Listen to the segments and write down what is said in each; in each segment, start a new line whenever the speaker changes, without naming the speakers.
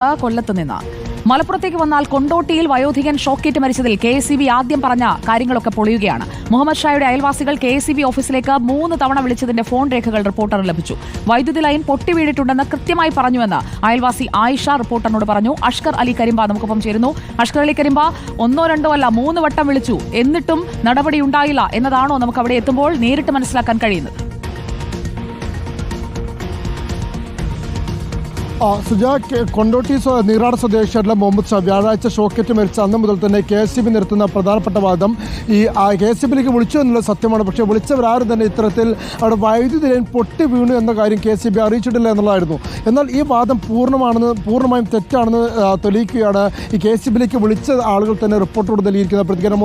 കൊല്ലത്ത് നിന്ന് മലപ്പുറത്തേക്ക് വന്നാൽ കൊണ്ടോട്ടിയിൽ വയോധികൻ ഷോക്കേറ്റ് മരിച്ചതിൽ KSEB ആദ്യം പറഞ്ഞ കാര്യങ്ങളൊക്കെ പൊളിയുകയാണ്. മുഹമ്മദ് ഷായുടെ അയൽവാസികൾ KSEB ഓഫീസിലേക്ക് 3 തവണ വിളിച്ചതിന്റെ ഫോൺ രേഖകൾ റിപ്പോർട്ടറിന് ലഭിച്ചു. വൈദ്യുതി ലൈൻ പൊട്ടി വീണിട്ടുണ്ടെന്ന് കൃത്യമായി പറഞ്ഞുവെന്ന് അയൽവാസി ആയിഷ റിപ്പോർട്ടറിനോട് പറഞ്ഞു. അഷ്കർ അലി കരിമ്പ നമുക്കൊപ്പം ചേരുന്നു. അഷ്കർ അലി കരിമ്പ, 1 2 അല്ല 3 വട്ടം വിളിച്ചു, എന്നിട്ടും നടപടി ഉണ്ടായില്ല എന്നതാണോ നമുക്ക് അവിടെ എത്തുമ്പോൾ നേരിട്ട് മനസ്സിലാക്കാൻ കഴിയുന്നത്?
സുജ, കൊണ്ടോട്ടി നീറാട് സ്വദേശിയായിട്ടുള്ള മുഹമ്മദ് ഷാ വ്യാഴാഴ്ച ഷോക്കേറ്റ് മരിച്ച അന്ന് മുതൽ തന്നെ KSEB നിർത്തുന്ന പ്രധാനപ്പെട്ട വാദം ഈ KSEBിലേക്ക് വിളിച്ചു എന്നുള്ളത് സത്യമാണ്. പക്ഷേ വിളിച്ചവരാരും തന്നെ ഇത്തരത്തിൽ അവിടെ വൈദ്യുതി ലൈൻ പൊട്ടി വീണു എന്ന കാര്യം KSEB അറിയിച്ചിട്ടില്ല എന്നുള്ളതായിരുന്നു. എന്നാൽ ഈ വാദം പൂർണ്ണമായും തെറ്റാണെന്ന് തെളിയിക്കുകയാണ് ഈ KSEBിലേക്ക് വിളിച്ച ആളുകൾ തന്നെ റിപ്പോർട്ടോട് നൽകിയിരിക്കുന്ന പ്രതികരണം.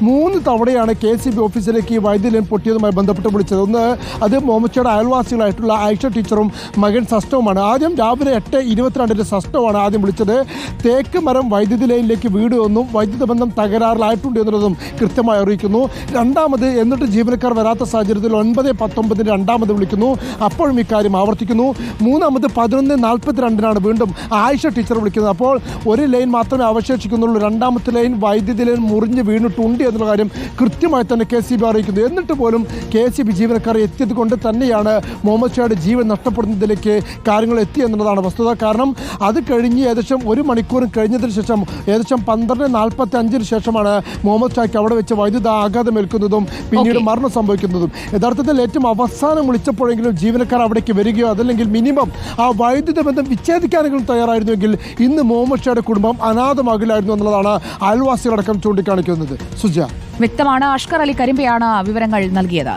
3 തവണയാണ് KSEB ഓഫീസിലേക്ക് ഈ വൈദ്യുതി ലൈൻ പൊട്ടിയതുമായി ബന്ധപ്പെട്ട് വിളിച്ചത്. ഒന്ന്, അത് മുഹമ്മദ് ഷായുടെ അയൽവാസികളായിട്ടുള്ള ആയിഷ ടീച്ചറും മകൻ സസ്റ്റവുമാണ്. ആദ്യം രാവിലെ 8:22 സസ്റ്റമാണ് ആദ്യം വിളിച്ചത്. തേക്ക് മരം വൈദ്യുതി ലൈനിലേക്ക് വീടുമെന്നും വൈദ്യുത ബന്ധം തകരാറിലായിട്ടുണ്ട് എന്നുള്ളതും കൃത്യമായി അറിയിക്കുന്നു. രണ്ടാമത്, എന്നിട്ട് ജീവനക്കാർ വരാത്ത സാഹചര്യത്തിൽ 9:19 രണ്ടാമത് വിളിക്കുന്നു, അപ്പോഴും ഇക്കാര്യം ആവർത്തിക്കുന്നു. മൂന്നാമത് 11:42 വീണ്ടും ആയിഷ ടീച്ചർ വിളിക്കുന്നത്. അപ്പോൾ ഒരു ലൈൻ മാത്രമേ അവശേഷിക്കുന്നുള്ളൂ. രണ്ടാമത്തെ ലൈൻ വൈദ്യുതി ലൈൻ മുറിഞ്ഞ് വീണിട്ടുണ്ട് എന്നുള്ള കാര്യം കൃത്യമായി തന്നെ KSEB അറിയിക്കുന്നു. എന്നിട്ട് പോലും KSEB ജീവനക്കാർ എത്തിയത് കൊണ്ട് തന്നെയാണ് മുഹമ്മദ് ഷായുടെ ജീവൻ നഷ്ടപ്പെടുന്നതിലേക്ക് കാര്യങ്ങൾ എത്തിയെന്നുള്ളതാണ് വസ്തുത. കാരണം അത് കഴിഞ്ഞ് ഏകദേശം 1 മണിക്കൂറും കഴിഞ്ഞതിന് ശേഷം ഏകദേശം 12:45 ശേഷമാണ് മുഹമ്മദ് ഷായ്ക്ക് അവിടെ വെച്ച് വൈദ്യുത ആഘാതമേൽക്കുന്നതും പിന്നീട് മരണം സംഭവിക്കുന്നതും. യഥാർത്ഥത്തിൽ ഏറ്റവും അവസാനം വിളിച്ചപ്പോഴെങ്കിലും ജീവനക്കാർ അവിടേക്ക് വരികയോ അതല്ലെങ്കിൽ മിനിമം ആ വൈദ്യുത ബന്ധം വിച്ഛേദിക്കാനെങ്കിലും തയ്യാറായിരുന്നുവെങ്കിൽ ഇന്ന് മുഹമ്മദ് ഷായുടെ കുടുംബം അനാഥമാകില്ലായിരുന്നു എന്നുള്ളതാണ് അയൽവാസികളടക്കം ചൂണ്ടിക്കാണിക്കുന്നത്. സുജ,
വ്യക്തമാണ്. അഷ്കർ അലി കരിമ്പയാണ് വിവരങ്ങൾ നൽകിയത്.